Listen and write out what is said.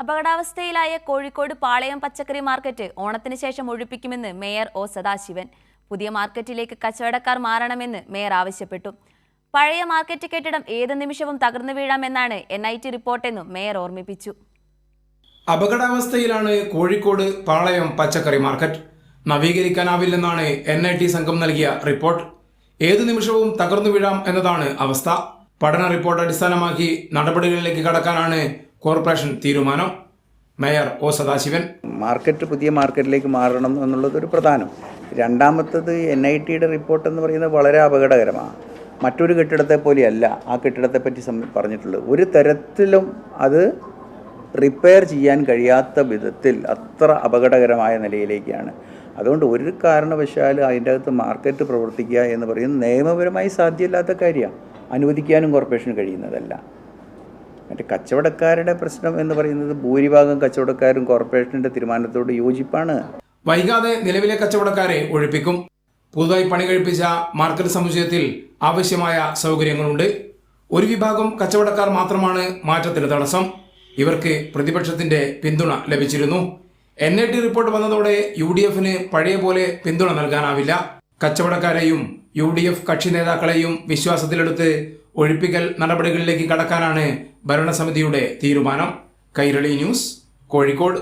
അപകടാവസ്ഥയിലായ കോഴിക്കോട് പാളയം പച്ചക്കറി മാർക്കറ്റ് ഓണത്തിന് ശേഷം ഒഴിപ്പിക്കുമെന്ന് മേയർ ഒ സദാശിവൻ. പുതിയ മാർക്കറ്റിലേക്ക് കച്ചവടക്കാർ മാറണമെന്ന് മേയർ ആവശ്യപ്പെട്ടു. പഴയ മാർക്കറ്റ് കെട്ടിടം ഏത് നിമിഷവും തകർന്നു വീഴാമെന്നാണ് NIT റിപ്പോർട്ടെന്നും മേയർ ഓർമ്മിപ്പിച്ചു. അപകടാവസ്ഥയിലാണ് കോഴിക്കോട് പാളയം പച്ചക്കറി മാർക്കറ്റ്. നവീകരിക്കാനാവില്ലെന്നാണ് NIT സംഘം നൽകിയ റിപ്പോർട്ട്. ഏതു നിമിഷവും തകർന്നു വീഴാം എന്നതാണ് അവസ്ഥ. പഠന റിപ്പോർട്ട് അടിസ്ഥാനമാക്കി നടപടികളിലേക്ക് കടക്കാനാണ് കോർപ്പറേഷൻ തീരുമാനം. Mayor O Sadasivan. പുതിയ മാർക്കറ്റിലേക്ക് മാറണം എന്നുള്ളത് ഒരു പ്രധാനം. രണ്ടാമത്തത് NITയുടെ റിപ്പോർട്ട് എന്ന് പറയുന്നത് വളരെ അപകടകരമാണ്. മറ്റൊരു കെട്ടിടത്തെ പോലെയല്ല ആ കെട്ടിടത്തെ പറ്റി പറഞ്ഞിട്ടുള്ളത്. ഒരു തരത്തിലും അത് റിപ്പയർ ചെയ്യാൻ കഴിയാത്ത വിധത്തിൽ അത്ര അപകടകരമായ നിലയിലേക്കാണ്. അതുകൊണ്ട് ഒരു കാരണവശാലും അതിൻ്റെ അകത്ത് മാർക്കറ്റ് പ്രവർത്തിക്കുക എന്ന് പറയുന്നത് നിയമപരമായി സാധ്യമല്ലാത്ത കാര്യമാണ്. അനുവദിക്കാനും കോർപ്പറേഷന് കഴിയുന്നതല്ല. മറ്റേ കച്ചവടക്കാരുടെ പ്രശ്നം എന്ന് പറയുന്നത് ഭൂരിഭാഗം കച്ചവടക്കാരും കോർപ്പറേഷൻ്റെ തീരുമാനത്തോട് യോജിപ്പാണ്. വൈകാതെ നിലവിലെ കച്ചവടക്കാരെ ഒഴിപ്പിക്കും. പുതുതായി പണി കഴിപ്പിച്ച മാർക്കറ്റ് സമുച്ചയത്തിൽ ആവശ്യമായ സൗകര്യങ്ങളുണ്ട്. ഒരു വിഭാഗം കച്ചവടക്കാർ മാത്രമാണ് മാറ്റത്തിന് തടസ്സം. ഇവർക്ക് പ്രതിപക്ഷത്തിന്റെ പിന്തുണ ലഭിച്ചിരുന്നു. NIT റിപ്പോർട്ട് വന്നതോടെ UDFന് പഴയ പോലെ പിന്തുണ നൽകാനാവില്ല. കച്ചവടക്കാരെയും UDF കക്ഷി നേതാക്കളെയും വിശ്വാസത്തിലെടുത്ത് ഒഴിപ്പിക്കൽ നടപടികളിലേക്ക് കടക്കാനാണ് ഭരണസമിതിയുടെ തീരുമാനം. കൈരളി ന്യൂസ്, കോഴിക്കോട്.